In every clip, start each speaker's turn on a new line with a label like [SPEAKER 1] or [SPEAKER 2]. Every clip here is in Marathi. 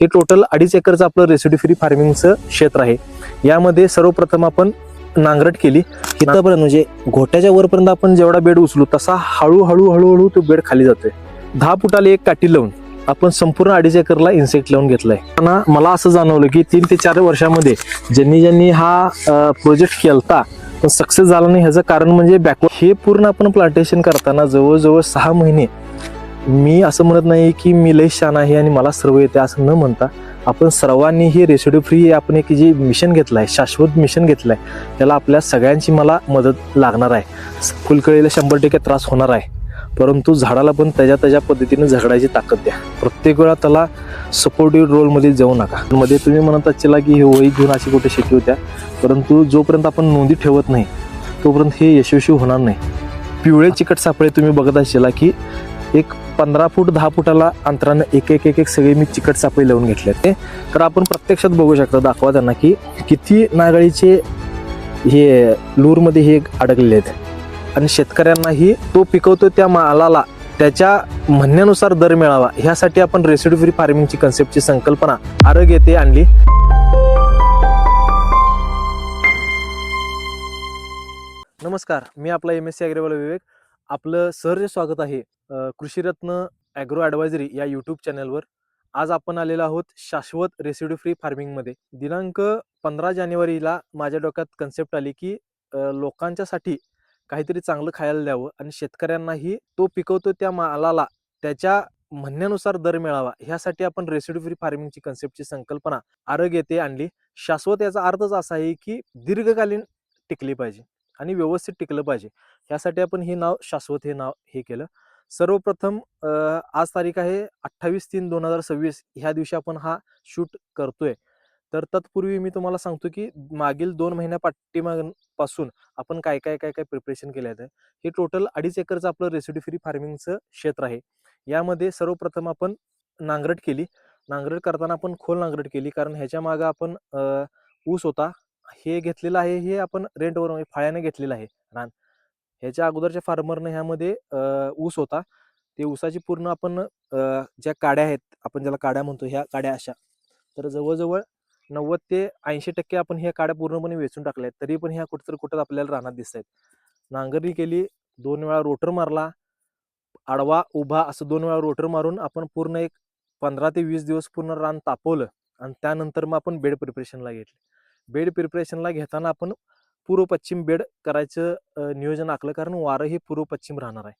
[SPEAKER 1] हे टोटल 2.5 एकरचं आपलं रेसिड्यू फ्री फार्मिंगचं क्षेत्र आहे। यामध्ये सर्वप्रथम आपण नांगरट केली। इथपर्यंत म्हणजे घोट्याच्या वरपर्यंत आपण जेवढा बेड उचलू तसा हळूहळू तो बेड खाली जातोय। 10 फुटाला एक काठी लावून आपण संपूर्ण 2.5 एकरला इन्सेक्ट लावून घेतलाय। मला असं जाणवलं की 3 ते 4 वर्षामध्ये ज्यांनी हा प्रोजेक्ट केलता पण सक्सेस झाला नाही, ह्याचं कारण म्हणजे बॅकवर्ड हे पूर्ण आपण प्लांटेशन करताना जवळजवळ 6 महिने, मी असं म्हणत नाही की मी लय शान आहे आणि मला सर्व येते असं न म्हणता आपण सर्वांनी हे रेसिड्यू फ्री आपण एक जे मिशन घेतलं आहे, शाश्वत मिशन घेतलं आहे, त्याला आपल्या सगळ्यांची मला मदत लागणार आहे। फुलकळीला 100% त्रास होणार आहे, परंतु झाडाला पण त्याच्या पद्धतीने झगडायची ताकद द्या। प्रत्येक वेळा त्याला सपोर्टिव्ह रोलमध्ये जाऊ नका। मध्ये तुम्ही म्हणत असाल की हे वही घेऊन अशी कुठे शेती होत्या, परंतु जोपर्यंत आपण नोंदी ठेवत नाही तोपर्यंत हे यशस्वी होणार नाही। पिवळे चिकट सापळे तुम्ही बघत असाल की एक 15 फूट 10 फुटाला अंतरानं एक सगळे मी चिकट सापळे लावून घेतले ते। तर आपण प्रत्यक्षात बघू शकता, दाखवा त्यांना की किती नागाळीचे हे लूरमध्ये हे अडकलेले आहेत आणि शेतकऱ्यांनाही तो पिकवतो त्या मालाला त्याच्या म्हणण्यानुसार दर मिळावा, ह्यासाठी आपण रेसिड्यू फ्री फार्मिंगची कन्सेप्टची संकल्पना आरग येथे आणली। नमस्कार, मी आपला MSc ॲग्रीवाला विवेक, आपलं सहर्ष स्वागत आहे कृषीरत्न ॲग्रो ॲडवायझरी या यूट्यूब चॅनलवर। आज आपण आलेलो आहोत शाश्वत रेसिड्यू फ्री फार्मिंगमध्ये। दिनांक 15 जानेवारीला माझ्या डोक्यात कन्सेप्ट आली की लोकांच्यासाठी काहीतरी चांगलं खायला द्यावं आणि शेतकऱ्यांनाही तो पिकवतो त्या मालाला त्याच्या म्हणण्यानुसार दर मिळावा, ह्यासाठी आपण रेसिड्यू फ्री फार्मिंगची कन्सेप्टची संकल्पना आरग येथे आणली। शाश्वत याचा अर्थच असा आहे की दीर्घकालीन टिकली पाहिजे आणि व्यवस्थित टिकलं पाहिजे, ह्यासाठी आपण हे नाव शाश्वत हे केलं। सर्वप्रथम आज तारीख आहे 28/3/2026, ह्या दिवशी आपण हा शूट करतोय। तर तत्पूर्वी मी तुम्हाला सांगतो की मागील 2 महिन्या पासून आपण काय प्रिपरेशन केले आहे। हे टोटल 2.5 एकरचं आपलं रेसिड्यू फ्री फार्मिंगचं क्षेत्र आहे। यामध्ये सर्वप्रथम आपण नांगरट केली। नांगरट करताना आपण खोल नांगरट केली, कारण ह्याच्या मागे आपण ऊस होता हे घेतलेलं आहे, हे आपण रेंटवर फाळ्याने घेतलेलं आहे रान। ह्याच्या अगोदरच्या फार्मरने ह्यामध्ये ऊस होता, ते ऊसाची पूर्ण आपण ज्या काड्या आहेत, आपण ज्याला काड्या म्हणतो, ह्या काड्या अशा, तर जवळजवळ 90 ते 80% आपण ह्या काड्या पूर्णपणे वेचून टाकल्या आहेत, तरी पण ह्या कुठं आपल्याला रानात दिसत आहेत। नांगरणी केली, 2 वेळा रोटर मारला, आडवा उभा असं 2 वेळा रोटर मारून आपण पूर्ण एक 15 ते 20 दिवस पूर्ण रान तापवलं आणि त्यानंतर मग आपण बेड प्रिपरेशनला घेतले। बेड प्रिपरेशनला घेताना आपण पूर्व पश्चिम बेड करायचं नियोजन आखलं, कारण वारं हे पूर्व पश्चिम राहणार आहे।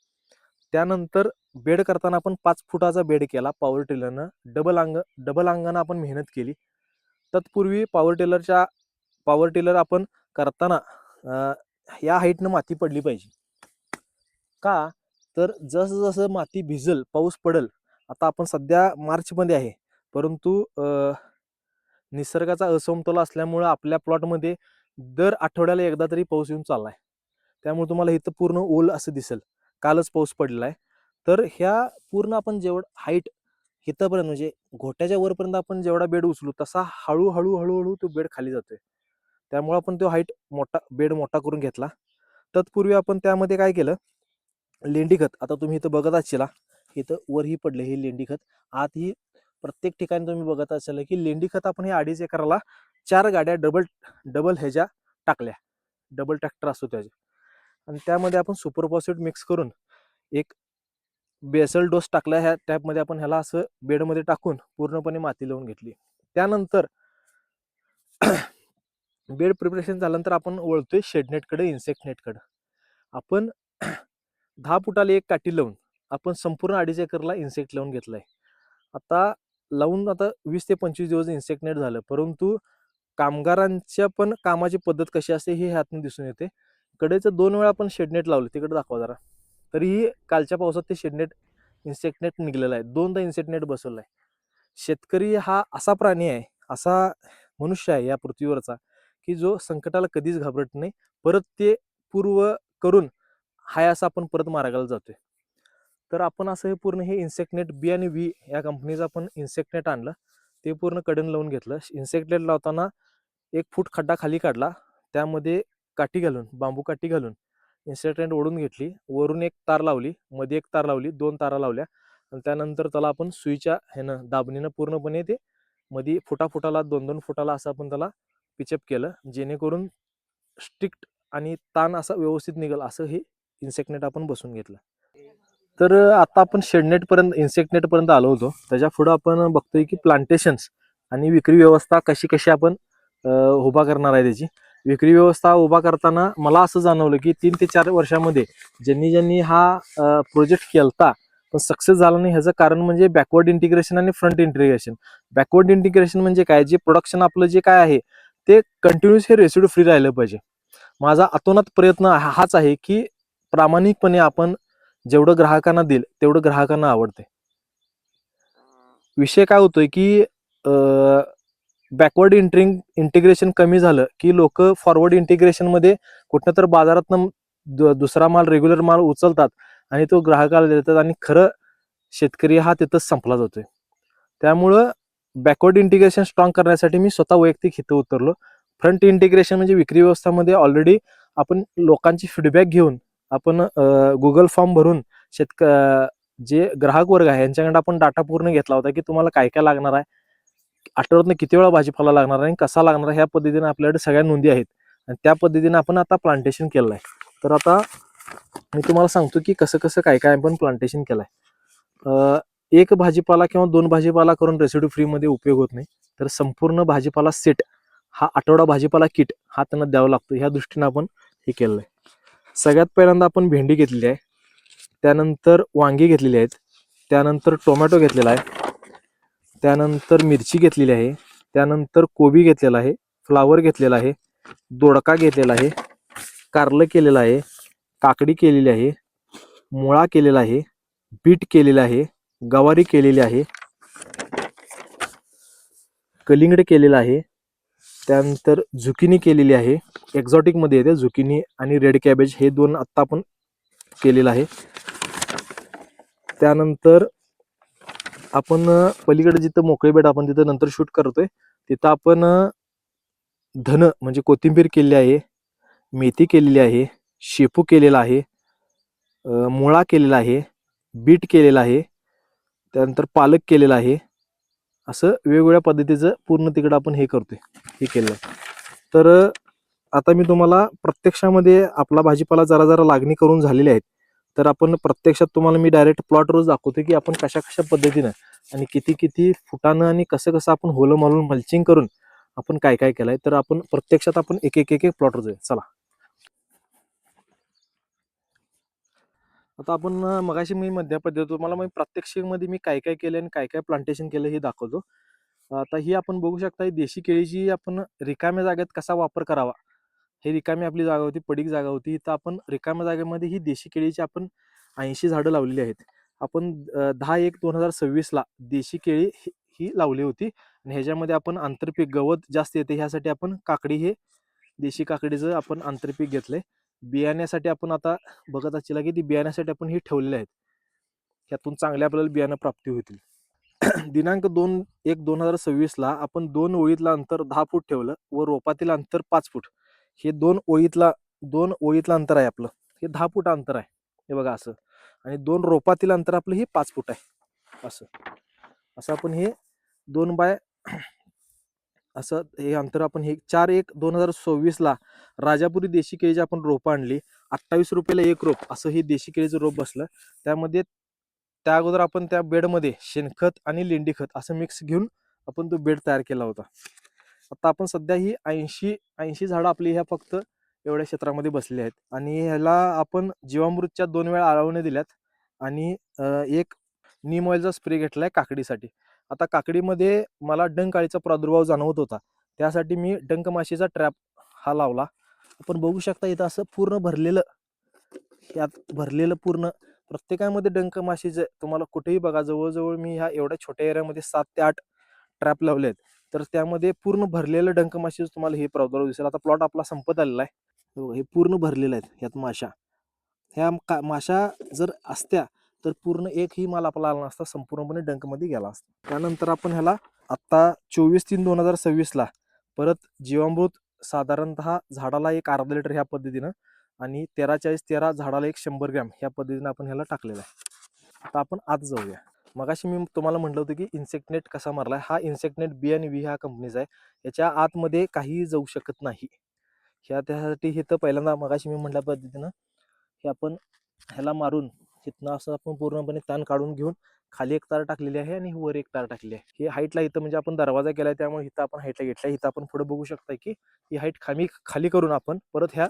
[SPEAKER 1] त्यानंतर बेड करताना आपण 5 फुटाचा बेड केला पॉवर टिलरनं, डबल अंगानं आपण मेहनत केली। तत्पूर्वी पॉवर टिलर आपण करताना या हाईटनं माती पडली पाहिजे, का तर जसं माती भिजल, पाऊस पडल, आता आपण सध्या मार्चमध्ये आहे, परंतु निसर्गाचा असमतोल असल्यामुळे आपल्या प्लॉटमध्ये दर आठवड्याला एकदा तरी पाऊस येऊन चाललाय। त्यामुळे तुम्हाला इथं पूर्ण ओल असं दिसेल, कालच पाऊस पडलेला आहे। तर ह्या पूर्ण आपण जेवढं हाईट इथंपर्यंत म्हणजे घोट्याच्या वरपर्यंत आपण जेवढा बेड उचलू तसा हळूहळू तो बेड खाली जातोय। त्यामुळे आपण तो बेड मोठा करून घेतला। तत्पूर्वी आपण त्यामध्ये काय केलं, लेंडी खत, आता तुम्ही इथं बघत असाल, इथं वरही पडले हे लेंडी खत, आत ही प्रत्येक ठिकाणी तुम्ही बघत असाल की लेंडी खत आपण हे 2.5 एकराला 4 गाड्या डबल ह्याच्या टाकल्या, डबल ट्रॅक्टर असतो त्याच्या, आणि त्यामध्ये आपण सुपर फॉस्फेट मिक्स करून एक बेसल डोस टाकला। ह्या टॅपमध्ये आपण ह्याला असं बेडमध्ये टाकून पूर्णपणे माती लावून घेतली। त्यानंतर बेड प्रिपरेशन झाल्यानंतर आपण वळतोय शेडनेटकडे, इन्सेक्ट नेटकडे। आपण 10 फुटाला एक काठी लावून आपण संपूर्ण 2.5 एकरला इन्सेक्ट लावून घेतलाय। आता 20 ते 25 दिवस इन्सेक्ट नेट झालं, परंतु कामगारांच्या पण कामाची पद्धत कशी असते हे ह्यातून दिसून येते। कडेचं 2 वेळा आपण शेडनेट लावलं, तिकडे दाखवा जरा, तरीही कालच्या पावसात ते इन्सेक्ट नेट निघलेलं आहे, 2दा इन्सेक्ट नेट बसवलाय। शेतकरी हा असा प्राणी आहे, असा मनुष्य आहे या पृथ्वीवरचा की जो संकटाला कधीच घाबरत नाही, परत ते पूर्व करून हाय असं आपण परत मार्गाला जातोय। तर आपण असं हे पूर्ण हे इन्सेक्ट नेट बी आणि व्ही या कंपनीचं आपण इन्सेक्ट नेट आणलं, ते पूर्ण कडेन लावून घेतलं। इन्सेक्ट नेट लावताना 1 फूट खड्डा खाली काढला, त्यामध्ये काठी घालून, बांबू काठी घालून इन्सेक्ट नेट ओढून घेतली, वरून एक तार लावली, मध्ये एक तार लावली, 2 तारा लावल्या, आणि त्यानंतर त्याला आपण सुईच्या ह्यानं दाबणीनं पूर्णपणे ते मध्ये फुटाला 2-2 फुटाला असं आपण त्याला पिचअप केलं, जेणेकरून स्ट्रिक्ट आणि ताण असा व्यवस्थित निघेल असं हे इन्सेक्ट नेट आपण बसवून घेतलं. तर आता आपण शेडनेट पर्यंत इन्सेक्ट नेट पर्यंत आलो होतो. त्याच्या पुढे आपण बघतोय की प्लांटेशन्स आणि विक्री व्यवस्था कशी कशी आपण उभा करणार आहे. त्याची विक्री व्यवस्था उभा करताना मला असं जाणवलं की 3 ते 4 वर्षामध्ये ज्यांनी हा प्रोजेक्ट केलता पण सक्सेस झाला नाही, ह्याचं कारण म्हणजे बॅकवर्ड इंटिग्रेशन आणि फ्रंट इंटिग्रेशन. बॅकवर्ड इंटिग्रेशन म्हणजे काय, जे प्रोडक्शन आपलं जे काय आहे ते कंटिन्युअस हे रेसिड्यू फ्री राहिलं पाहिजे. माझा अतोनात प्रयत्न हाच आहे की प्रामाणिकपणे आपण जेवढं ग्राहकांना देईल तेवढं ग्राहकांना आवडते. विषय काय होतोय की बॅकवर्ड इंटिग्रेशन कमी झालं की लोक फॉरवर्ड इंटिग्रेशन मध्ये कुठनं तर बाजारात दुसरा माल रेग्युलर माल उचलतात आणि तो ग्राहकाला देतात आणि खरं शेतकरी हा तिथंच संपला जातोय. त्यामुळं बॅकवर्ड इंटिग्रेशन स्ट्रॉंग करण्यासाठी मी स्वतः वैयक्तिक इथं उतरलो. फ्रंट इंटिग्रेशन म्हणजे विक्री व्यवस्थामध्ये ऑलरेडी आपण लोकांची फीडबॅक घेऊन आपण गुगल फॉर्म भरून जे ग्राहक वर्ग आहे यांच्याकडे आपण डाटा पूर्ण घेतला होता की तुम्हाला काय काय लागणार आहे, आठवड्यातनं किती वेळा भाजीपाला लागणार आहे आणि कसा लागणार आहे, ह्या पद्धतीने आपल्याकडे सगळ्या नोंदी आहेत आणि त्या पद्धतीने आपण आता प्लांटेशन केलं आहे. तर आता मी तुम्हाला सांगतो की कसं कसं काय काय आपण प्लांटेशन केलं आहे. एक भाजीपाला किंवा 2 भाजीपाला करून रेसिड्यू फ्रीमध्ये उपयोग होत नाही, तर संपूर्ण भाजीपाला सेट हा आठवडा भाजीपाला किट हा त्यांना द्यावा लागतो. ह्या दृष्टीने आपण हे केलं आहे. सगळ्यात पहिल्यांदा आपण भेंडी घेतलेली आहे, त्यानंतर वांगी घेतलेली आहेत, त्यानंतर टोमॅटो घेतलेला आहे, त्यानंतर मिरची घेतलेली आहे, त्यानंतर कोबी घेतलेला आहे, फ्लावर घेतलेला आहे, दोडका घेतलेला आहे, कारलं केलेलं आहे, काकडी केलेली आहे, मुळा केलेला आहे, बीट केलेला आहे, गवारी केलेली आहे, कलिंगड केलेला आहे, त्यानंतर झुकिनी केलेली आहे. एक्झॉटिक मध्ये येते झुकिनी आणि रेड कॅबेज, हे 2 आत्ता आपण केलेलं आहे. त्यानंतर आपण पलीकडे जिथं मोकळे बेड आपण तिथं नंतर शूट करतोय तिथं आपण धन म्हणजे कोथिंबीर केलेली आहे, मेथी केलेली आहे, शेपू केलेला आहे, मुळा केलेला आहे, बीट केलेला आहे, त्यानंतर पालक केलेला आहे. असं वेगवेगळ्या पद्धतीचं पूर्ण तिकडं आपण हे करतोय, हे केलं. तर आता मी तुम्हाला प्रत्यक्षामध्ये आपला भाजीपाला जरा जरा लागणी करून झालेले आहेत, तर आपण प्रत्यक्षात तुम्हाला मी डायरेक्ट प्लॉट रोज दाखवतो की आपण कशा कशा पद्धतीनं आणि किती किती फुटानं आणि कसं कसं आपण होलं मारून मल्चिंग करून आपण काय काय केलंय. तर आपण प्रत्यक्षात आपण एक एक एक एक प्लॉट रोज चला. आता आपण मगाशी मी मध्य पद्धत तुम्हाला मी प्रात्यक्षिकमध्ये मी काय काय केलं आणि काय काय प्लांटेशन केलं हे दाखवतो. आता ही आपण बघू शकता, ही देशी केळीची आपण रिकाम्या जागेत कसा वापर करावा. हे रिकामी आपली जागा होती, पडीक जागा होती, तर आपण रिकाम्या जागेमध्ये ही देशी केळीची आपण 80 झाडं लावलेली आहेत. आपण 10/1/2026 ला देशी केळी ही लावली होती आणि ह्याच्यामध्ये आपण आंतरपीक गवत जास्त येते ह्यासाठी आपण काकडी, हे देशी काकडीचं आपण आंतरपीक घेतलंय. बियाण्यासाठी आपण आता बघत असलेला की ती बियाण्यासाठी आपण ही ठेवलेले आहेत, त्यातून चांगल्या आपल्याला बियाणं प्राप्ती होतील. दिनांक 2/1/2026 ला आपण 2 ओळीतला अंतर 10 फूट ठेवलं व रोपातील अंतर 5 फूट. हे 2 ओळीतला अंतर आहे आपलं, हे 10 फूट अंतर आहे, हे बघा असं. आणि 2 रोपातील अंतर आपलं हे 5 फूट आहे. असं असं आपण हे 2 बाय असं हे अंतर आपण हे 4/1/2026 ला राजापुरी देशी केळीची आपण रोपं आणली. 28 रुपयाला एक रोप असं हे देशी केळीचं रोप बसलं. त्यामध्ये त्या अगोदर आपण त्या बेडमध्ये शेणखत आणि लेंडी खत असं मिक्स घेऊन आपण तो बेड तयार केला होता. आता आपण सध्या ही 80 झाडं आपली ह्या फक्त एवढ्या क्षेत्रामध्ये बसलेली आहेत आणि ह्याला आपण जीवामृतच्या 2 वेळा आळवणे दिल्यात आणि एक नीम ऑइलचा स्प्रे घेतलाय काकडीसाठी. आता काकडीमध्ये मला डंक अळीचा प्रादुर्भाव जाणवत होता, त्यासाठी मी डंक माशीचा ट्रॅप हा लावला. आपण बघू शकता इथं असं पूर्ण भरलेलं, यात भरलेलं पूर्ण प्रत्येकामध्ये डंक माशीचं तुम्हाला कुठेही बघा. जवळजवळ मी ह्या एवढ्या छोट्या एरियामध्ये 7 ते 8 ट्रॅप लावले आहेत, तर त्यामध्ये पूर्ण भरलेलं डंक माशीचं तुम्हाला हे प्रादुर्भाव दिसेल. आता प्लॉट आपला संपत आलेला आहे, हे पूर्ण भरलेलं आहे यात माशा. ह्या माशा जर असत्या तर पूर्ण एकही माल आपला आला नसता, संपूर्णपणे डंकमध्ये गेला असता. त्यानंतर आपण ह्याला आता 24/3/2026 ला परत जीवामृत साधारणतः झाडाला एक अर्धा लिटर ह्या पद्धतीनं आणि 13-40-13 झाडाला एक 100 ग्रॅम ह्या पद्धतीने आपण ह्याला टाकलेलं आहे. आता आपण आत जाऊया. मगाशी मी तुम्हाला म्हटलं होतं की इन्सेक्टनेट कसा मारलाय. हा इन्सेक्टनेट बी आणि व्ही ह्या कंपनीचा आहे. याच्या आतमध्ये काहीही जाऊ शकत नाही. त्यासाठी हे तर पहिल्यांदा मगाशी मी म्हटल्या पद्धतीनं हे आपण ह्याला मारून तिथनं असं आपण पूर्णपणे ताण काढून घेऊन खाली एक तार टाकलेली आहे आणि वर एक तार टाकली आहे. हे हाईटला इथं म्हणजे आपण दरवाजा केलाय त्यामुळे इथं आपण हाईटला घेतलाय. इथं आपण पुढे बघू शकता की ही हाईट खाली करून आपण परत ह्या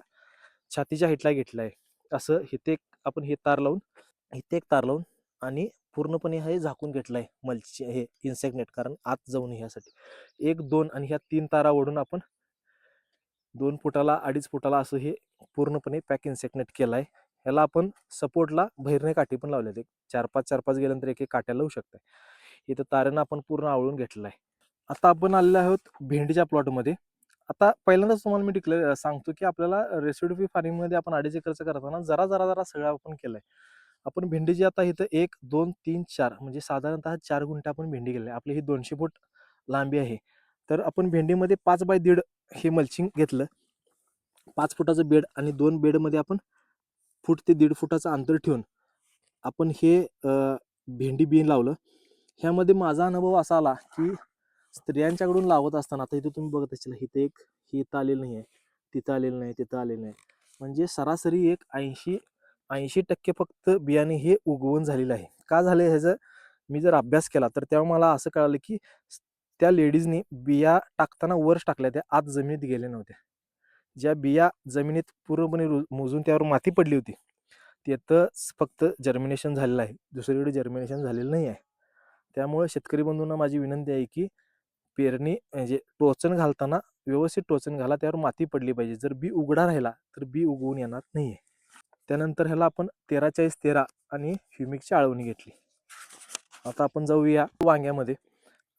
[SPEAKER 1] छातीच्या हाईटला घेतलाय. असं इथे आपण हे तार लावून इथे एक तार लावून आणि पूर्णपणे हे झाकून घेतलंय मल्ची हे इन्सेक्ट नेट, कारण आत जाऊ नये ह्यासाठी. 1 2 आणि ह्या 3 तारा ओढून आपण 2 फुटाला 2.5 फुटाला असं हे पूर्णपणे पॅक इन्सेक्ट नेट केलाय. ह्याला आपण सपोर्टला बहिरणे काठी पण लावले. ते 4-5 गेल्यानंतर एक काट्या लावू शकता. इथं तारेनं आपण पूर्ण आवळून घेतलेला आहे. आता आपण आलेलो आहोत भेंडीच्या प्लॉटमध्ये. आता पहिल्यांदाच तुम्हाला मी सांगतो की आपल्याला रेसिड्यू फार्मिंगमध्ये आपण 2.5 एकरचं करताना जरा सगळं आपण केलंय. आपण भेंडीची आता इथं 1 2 3 4 म्हणजे साधारणतः 4 गुंठे आपण भेंडी केली आहे. आपली ही 200 फूट लांबी आहे. तर आपण भेंडीमध्ये 5 बाय 1.5 हे मल्चिंग घेतलं. 5 फुटाचं बेड आणि 2 बेडमध्ये आपण फूट ते 1.5 फुटाचं अंतर ठेवून आपण हे भेंडी बी लावलं. ह्यामध्ये माझा अनुभव असा आला की स्त्रियांच्याकडून लावत असताना आता इथं तुम्ही बघत असाल हे इथं आलेलं नाही आहे, तिथं आलेलं नाही, तिथं आलेलं नाही. म्हणजे सरासरी एक 80% फक्त बियाणे हे उगवून झालेलं आहे. का झालं ह्याचं मी जर अभ्यास केला तर तेव्हा मला असं कळालं की त्या लेडीजनी बिया टाकताना वरच टाकल्या, त्या आत जमिनीत गेल्या नव्हत्या. ज्या बिया जमिनीत पूर्णपणे मोजून त्यावर माती पडली होती तिथंच फक्त जर्मिनेशन झालेलं आहे. दुसरीकडे जर्मिनेशन झालेलं नाही आहे. त्यामुळे शेतकरी बंधूंना माझी विनंती आहे की पेरणी म्हणजे टोचन घालताना व्यवस्थित टोचन घाला, त्यावर माती पडली पाहिजे. जर बी उघडा राहिला तर बी उगवून येणार नाहीये. त्यानंतर ह्याला आपण 13-40-13 आणि ह्युमिकची आळवणी घेतली. आता आपण जाऊया वांग्यामध्ये.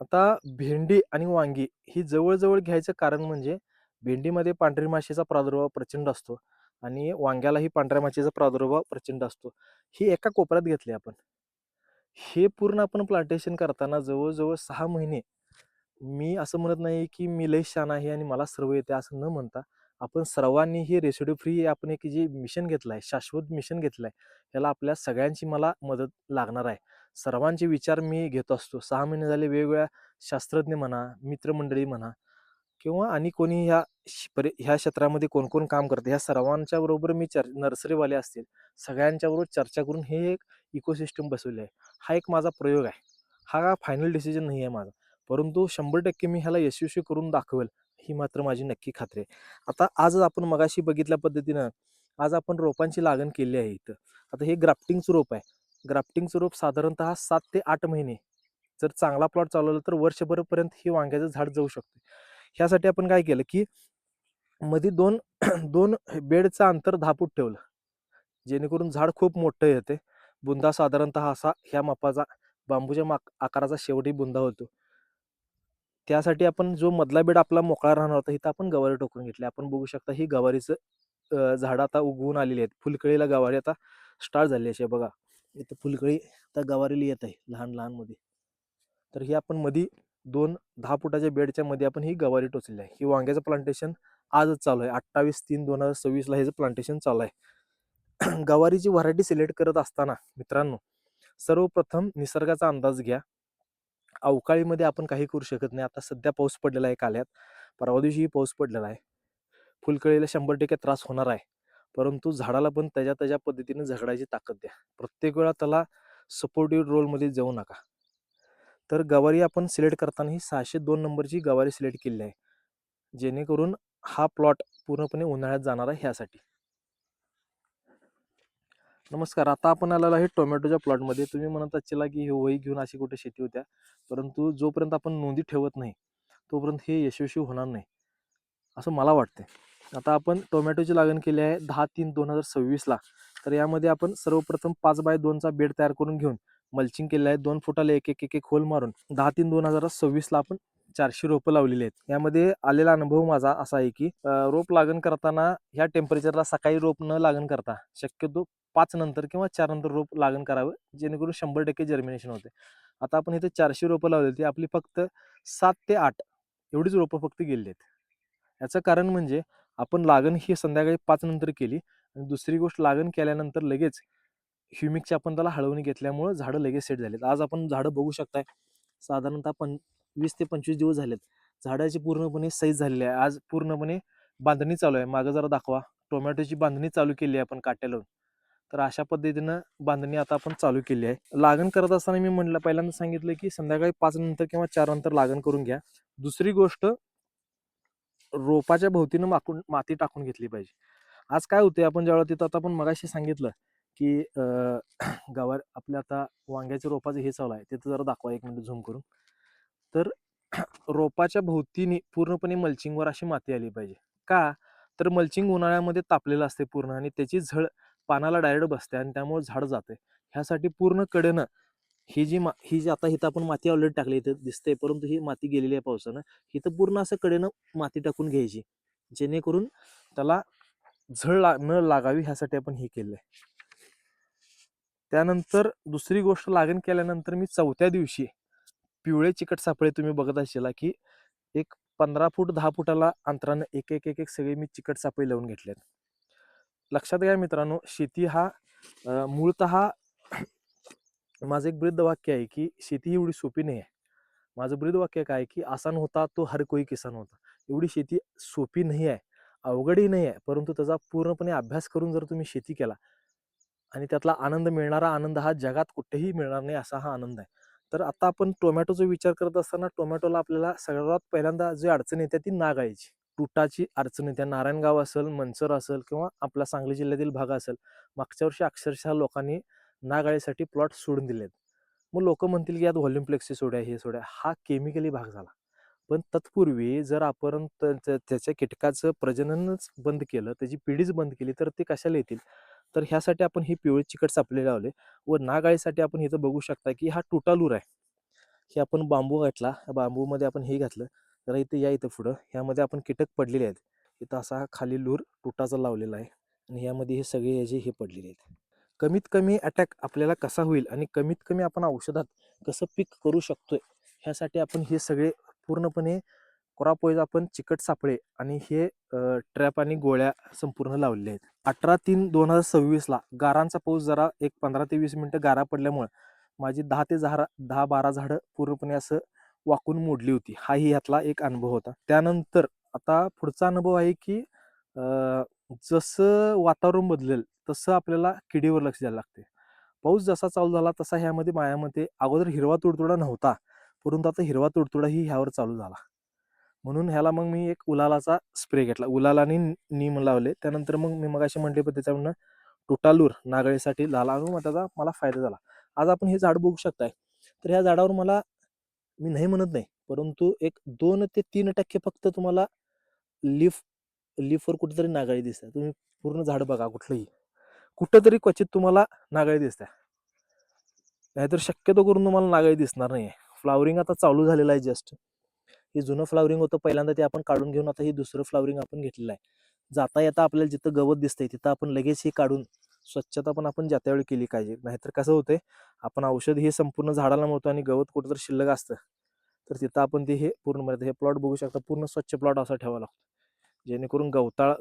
[SPEAKER 1] आता भेंडी आणि वांगी ही जवळ घ्यायचं कारण म्हणजे भेंडीमध्ये पांढरी माशीचा प्रादुर्भाव प्रचंड असतो आणि वांग्यालाही पांढऱ्या माशीचा प्रादुर्भाव प्रचंड असतो. ही एका कोपऱ्यात घेतली आपण. हे पूर्ण आपण प्लांटेशन करताना जवळ 6 महिने, मी असं म्हणत नाही की मी लय शहाणा आहे आणि मला सर्व येते असं न म्हणता आपण सर्वांनी हे रेसिड्यू फ्री आपण एक जे मिशन घेतलंय, शाश्वत मिशन घेतलंय, याला आपल्या सगळ्यांची मला मदत लागणार आहे. सर्वांचे विचार मी घेत असतो. 6 महिने झाले वेगवेगळ्या शास्त्रज्ञ म्हणा, मित्रमंडळी म्हणा किंवा आणि कोणी ह्या क्षेत्रामध्ये कोण कोण काम करते ह्या सर्वांच्या बरोबर मी नर्सरीवाले असतील सगळ्यांच्या बरोबर चर्चा करून हे एक इकोसिस्टम बसवले आहे. हा एक माझा प्रयोग आहे. हा फायनल डिसिजन नाही आहे माझा, परंतु 100% मी ह्याला यशस्वी करून दाखवेल ही मात्र माझी नक्की खात्री आहे. आता आज आपण मगाशी बघितल्या पद्धतीनं आज आपण रोपांची लागण केली आहे इथं. आता हे ग्राफ्टिंगचं रोप आहे. ग्राफ्टिंगचं रोप साधारणतः 7 ते 8 महिने जर चांगला प्लॉट चालवला तर वर्षभरपर्यंत हे वांग्याचं झाड जाऊ शकतं. ह्यासाठी आपण काय केलं की मध्ये दोन दोन बेडचं अंतर 10 फूट ठेवलं, जेणेकरून झाड खूप मोठं येते. बुंदा साधारणतः असा ह्या मापाचा बांबूच्या आकाराचा शेवटी बुंदा होतो. त्यासाठी आपण जो मधला बेड आपला मोकळा राहणार होता इथं आपण गवारी टोकून घेतली. आपण बघू शकता ही गवारीचं झाड आता उगवून आलेली आहेत. फुलकळीला गवारी आता स्टार्ट झाली अशी बघा. इथं फुलकळी आता गवारीला येत आहे लहान मध्ये. तर ही आपण मध्ये 10 फुटाच्या बेडच्या मध्ये आपण ही गवारी टोचलेली आहे. ही वांग्याचं प्लांटेशन आजच चालू आहे. 28/3/2026 ला ह्याचं प्लांटेशन चालू आहे. गवारीची व्हरायटी सिलेक्ट करत असताना मित्रांनो, सर्वप्रथम निसर्गाचा अंदाज घ्या. अवकाळीमध्ये आपण काही करू शकत नाही. आता सध्या पाऊस पडलेला आहे काल्यात. परवा दिवशी पाऊस पडलेला आहे. फुलकळीला 100% त्रास होणार आहे. परंतु झाडाला पण त्याच्या पद्धतीने झगडायची ताकद द्या. प्रत्येक वेळा त्याला सपोर्टिव्ह रोलमध्ये जाऊ नका. तर गवारी आपण सिलेक्ट करताना ही 602 नंबरची गवारी सिलेक्ट केली आहे. जेणेकरून हा प्लॉट पूर्णपणे उन्हाळ्यात जाणार आहे ह्यासाठी. नमस्कार. आता आपण आलेलो आहे टोमॅटोच्या प्लॉटमध्ये. तुम्ही म्हणत असाल की वही घेऊन अशी कुठे शेती होत्या, परंतु जोपर्यंत आपण नोंदी ठेवत नाही तोपर्यंत हे यशस्वी होणार नाही असं मला वाटते. आता आपण टोमॅटोची लागण केली आहे 10/3/2026 ला. तर यामध्ये आपण सर्वप्रथम 5 बाय 2चा बेड तयार करून घेऊन मल्चिंग केलेलं आहे. 2 फुटाला एक होल मारून 10/3/2026 ला आपण 400 रोपं लावलेली आहेत. यामध्ये आलेला अनुभव माझा असा आहे की रोप लागण करताना ह्या टेम्परेचरला सकाळी रोप न लागण करता शक्यतो 5 नंतर किंवा 4 नंतर रोप लागण करावं, जेणेकरून 100% जर्मिनेशन होते. आता आपण इथे 400 रोपं लावली ती आपली फक्त 7 ते 8 एवढीच रोपं फक्त गेलेली आहेत. याचं कारण म्हणजे आपण लागण ही संध्याकाळी 5 नंतर केली आणि दुसरी गोष्ट लागण केल्यानंतर लगेच ह्युमिकची आपण त्याला हळवणी घेतल्यामुळं झाडं लगेच सेट झालेत. आज आपण झाडं बघू शकताय साधारणतः 20 ते 25 दिवस झालेत. झाडाची पूर्णपणे सैज झालेली आहे. आज पूर्णपणे बांधणी चालू आहे. मागं जरा दाखवा. टोमॅटोची बांधणी चालू केली आहे आपण काट्या लावून. तर अशा पद्धतीनं बांधणी आता आपण चालू केली आहे. लागण करत असताना मी म्हटलं पहिल्यांदा सांगितलं की संध्याकाळी 5 नंतर किंवा 4 नंतर लागण करून घ्या. दुसरी गोष्ट रोपाच्या भोवतीनं माती टाकून घेतली पाहिजे. आज काय होते आपण ज्यावेळेला तिथं आता आपण मगाशी सांगितलं की गवार आपल्या आता वांग्याच्या रोपाचं हे चालू आहे तिथं जरा दाखवा 1 मिनिट झूम करून. तर रोपाच्या भोवतीने पूर्णपणे मल्चिंगवर अशी माती आली पाहिजे. का? तर मल्चिंग उन्हाळ्यामध्ये तापलेलं असते पूर्ण आणि त्याची झळ पानाला डायरेक्ट बसते आणि त्यामुळे झाड जाते. ह्यासाठी पूर्ण कडेनं ही जी आता इथं आपण माती ऑलरेडी टाकली इथं दिसते, परंतु ही माती गेलेली आहे पावसानं. इथं पूर्ण असं कडेनं माती टाकून घ्यायची. जेणेकरून त्याला न लागावी ह्यासाठी आपण हे केलंय. त्यानंतर दुसरी गोष्ट लागण केल्यानंतर मी 4थ्या दिवशी पिवळे चिकट सापळे तुम्ही बघत असाल की एक 15 फूट 10 फुटाला अंतरानं एक सगळे मी चिकट सापळे लावून घेतलेत. लक्षात घ्या मित्रांनो, शेती हा मूळतः माझं एक ब्रीद वाक्य आहे की शेती ही एवढी सोपी नाही आहे. माझं ब्रीद वाक्य काय की आसान होता तो हर कोई किसान होता. एवढी शेती सोपी नाही आहे, अवघडही नाही आहे, परंतु त्याचा पूर्णपणे अभ्यास करून जर तुम्ही शेती केला आणि त्यातला आनंद मिळणारा आनंद हा जगात कुठेही मिळणार नाही असा हा आनंद आहे. तर आता आपण टोमॅटोचा विचार करत असताना टोमॅटोला आपल्याला सगळ्यात पहिल्यांदा जी अडचण येते ती नाग अळीची. तुटाची अडचण येते. नारायणगाव असेल, मंचर असेल किंवा आपला सांगली जिल्ह्यातील भाग असेल. मागच्या वर्षी अक्षरशः लोकांनी नाग अळीसाठी प्लॉट सोडून दिलेत. मग लोक म्हणतील की यात व्हॉल्यूम फ्लेक्सी सोड्या हे सोड्या, हा केमिकली भाग झाला. पण तत्पूर्वी जर आपण त्याच्या कीटकाचं प्रजननच बंद केलं, त्याची पिढीच बंद केली तर ते कशाला येतील? तर ह्यासाठी आपण ही पिवळे चिकट सापळे लावले व नाग अळीसाठी आपण इथं बघू शकता की हा टुटालूर आहे. हे आपण बांबू घातला, बांबूमध्ये आपण हे घातलं. जरा इथं या इथं पुढं ह्यामध्ये आपण कीटक पडलेले आहेत. इथं असा खाली लूर तुटाचा लावलेला आहे आणि यामध्ये हे सगळे याचे हे पडलेले आहेत. कमीत कमी अटॅक आपल्याला कसा होईल आणि कमीत कमी आपण औषधात कसं पीक करू शकतोय ह्यासाठी आपण हे सगळे पूर्णपणे क्रॉप आपण चिकट सापळे आणि हे ट्रॅप आणि गोळ्या संपूर्ण लावलेल्या आहेत. 18/3/2026 गारांचा पाऊस जरा एक 15 ते 20 मिनिटं गारा पडल्यामुळे माझी 10-12 झाडं पूर्णपणे असं वाकून मोडली होती. हाही यातला एक अनुभव होता. त्यानंतर आता पुढचा अनुभव आहे की जसं वातावरण बदलेल तसं आपल्याला किडीवर लक्ष द्यायला लागते. पाऊस जसा चालू झाला तसा ह्यामध्ये माझ्यामध्ये अगोदर हिरवा तुडतुडा नव्हता, परंतु आता हिरवा तुडतुडाही ह्यावर चालू झाला. म्हणून ह्याला मग मी एक उलालाचा स्प्रे घेतला. उलाल आणि नीम लावले. त्यानंतर मग मी मगाशी म्हटले पण त्याच्यावरनं टुटालूर नागाळीसाठी झाला आणि मग त्याचा मला फायदा झाला. आज आपण हे झाड बघू शकताय. तर ह्या झाडावर मला मी नाही म्हणत नाही, परंतु एक 2 ते 3% फक्त तुम्हाला लीफ लीफवर कुठेतरी नागाळी दिसते. तुम्ही पूर्ण झाड बघा कुठलंही. कुठेतरी क्वचित तुम्हाला नागाळी दिसते. नाहीतर शक्यतो करून तुम्हाला नागाळी दिसणार नाहीये. फ्लॉवरिंग आता चालू झालेलं आहे जस्ट. हे जुनं फ्लॉवरिंग होतं पहिल्यांदा ते आपण काढून घेऊन आता हे दुसरं फ्लॉवरिंग आपण घेतलेलं आहे. जाता येता आपल्याला जिथं गवत दिसतंय तिथं आपण लगेच हे काढून स्वच्छता पण आपण ज्या त्यावेळी केली पाहिजे. नाहीतर कसं होतंय आपण औषध हे संपूर्ण झाडाला मारतो आणि गवत कुठेतरी शिल्लक असतं. तर तिथं आपण ते हे पूर्ण हे प्लॉट बघू शकता पूर्ण स्वच्छ प्लॉट असा ठेवावा लागतो. जेणेकरून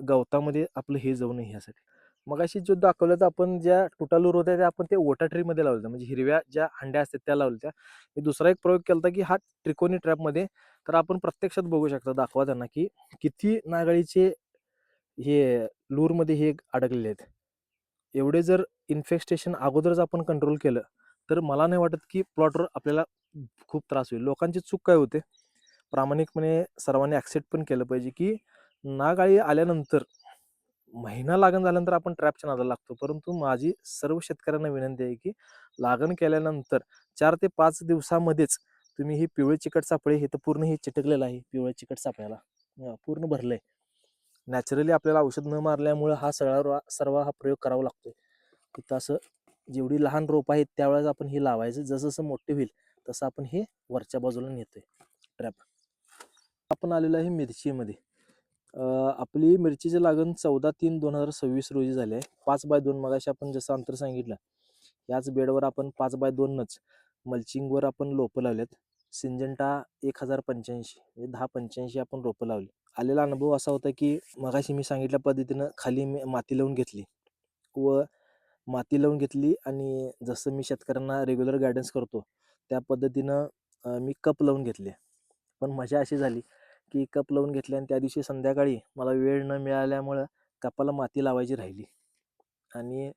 [SPEAKER 1] गवतामध्ये आपलं हे जाऊ नये ह्यासाठी. मगाशी जो दाखवलं तर आपण ज्या तुटालूर होत्या त्या आपण ते वॉटर ट्री मध्ये लावल्या म्हणजे हिरव्या ज्या हंड्या असतात त्या लावल्या. मी दुसरा एक प्रयोग केला की हा त्रिकोणी ट्रॅपमध्ये तर आपण प्रत्यक्षात बघू शकता दाखवा त्यांना की किती नागाळीचे हे लूरमध्ये हे अडकलेले आहेत. एवढे जर इन्फेक्टेशन अगोदरच आपण कंट्रोल केलं तर मला नाही वाटत की प्लॉटवर आपल्याला खूप त्रास होईल. लोकांची चूक काय होते प्रामाणिकपणे सर्वांनी ऍक्सेप्ट पण केलं पाहिजे की नागाळी आल्यानंतर महिना लागण झाल्यानंतर आपण ट्रॅपच्या नादाला लागतो. परंतु माझी सर्व शेतकऱ्यांना विनंती आहे की लागण केल्यानंतर 4 ते 5 दिवसामध्येच तुम्ही ही पिवळे चिकट सापळे हे तर पूर्ण हे चिटकलेलं आहे पिवळे चिकट सापळ्याला पूर्ण भरलंय. नॅचरली आपल्याला औषध न मारल्यामुळे हा सर्व हा प्रयोग करावा लागतोय. तिथं असं जेवढी लहान रोप आहेत त्यावेळेस आपण हे लावायचं. जसं जसं मोठे होईल तसं आपण हे वरच्या बाजूला नेतोय ट्रॅप. आपण आलेलो आहे मिरचीमध्ये. आपली मिरचीची लागण 14/3/2026 रोजी झाली आहे. 5x2 मगाशी आपण जसं अंतर सांगितलं याच बेडवर आपण 5x2नच मल्चिंगवर आपण रोपं लावलेत. सिंजंटा 1085 म्हणजे 1085 आपण रोपं लावली. आलेला अनुभव असा होता की मगाशी मी सांगितल्या पद्धतीनं खाली मी माती लावून घेतली व माती लावून घेतली आणि जसं मी शेतकऱ्यांना रेग्युलर गायडन्स करतो त्या पद्धतीनं मी कप लावून घेतले. पण मजा अशी झाली की कप लावून घेतले आणि त्या दिवशी संध्याकाळी मला वेळ न मिळाल्यामुळं कपाला माती लावायची राहिली आणि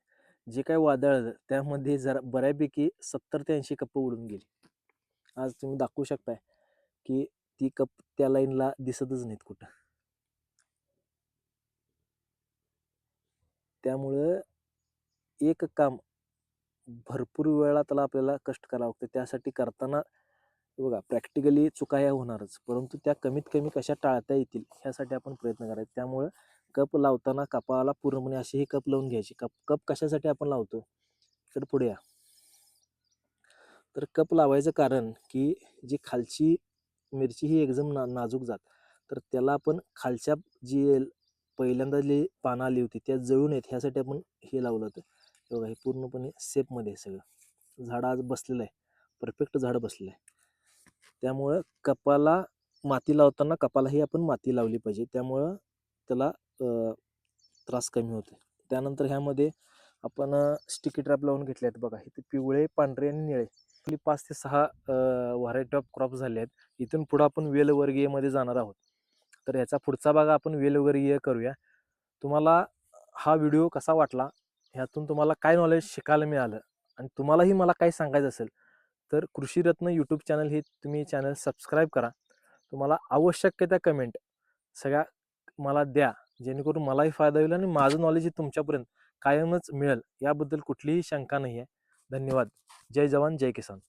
[SPEAKER 1] जे काही वादळ आलं त्यामध्ये जरा बऱ्यापैकी 70 ते 80 कप्प उडून गेली. आज तुम्ही दाखवू शकताय की ती कप त्या लाईनला दिसतच नाहीत कुठं. त्यामुळं एक काम भरपूर वेळा त्याला आपल्याला कष्ट करावं लागतं. त्यासाठी करताना बघा प्रॅक्टिकली चुका ह्या होणारच, परंतु त्या कमीत कमी कशा टाळता येतील ह्यासाठी आपण प्रयत्न करायचे. त्यामुळं कप लावताना कपाळाला पूर्णपणे अशी ही कप लावून घ्यायची. कप कप कशासाठी आपण लावतो? तर पुढे या. तर कप लावायचं कारण की जी खालची मिरची ही एकदम नाजूक जात, तर त्याला आपण खालच्या जी पहिल्यांदा जी पानं आली होती त्या जळू नयेत ह्यासाठी आपण हे लावलं होतं. हे बघा हे पूर्णपणे सेपमध्ये आहे सगळं. झाड आज बसलेलं आहे. परफेक्ट झाड बसलेलं आहे. त्यामुळं कपाला माती लावताना कपालाही आपण माती लावली पाहिजे. त्यामुळं त्याला त्रास कमी होतो. त्यानंतर ह्यामध्ये आपण स्टिकी ट्रॅप लावून घेतले आहेत बघा. इथे पिवळे, पांढरे आणि निळे. आपली 5 ते 6 व्हरायटी ऑफ क्रॉप झाले आहेत. इथून पुढं आपण वेलवर्गीयमध्ये जाणार आहोत. तर ह्याचा पुढचा भाग आपण वेलवर्गीय करूया. तुम्हाला हा व्हिडिओ कसा वाटला? ह्यातून तुम्हाला काय नॉलेज शिकायला मिळालं? आणि तुम्हालाही मला काही सांगायचं असेल, तर कृषीरत्न यूट्यूब चॅनल हे तुम्ही चॅनल सबस्क्राईब करा. तुम्हाला आवश्यक त्या कमेंट सगळ्या मला द्या, जेणेकरून मलाही फायदा होईल आणि माझं नॉलेज हे तुमच्यापर्यंत कायमच मिळेल याबद्दल कुठलीही शंका नाही आहे. धन्यवाद. जय जवान जय किसान.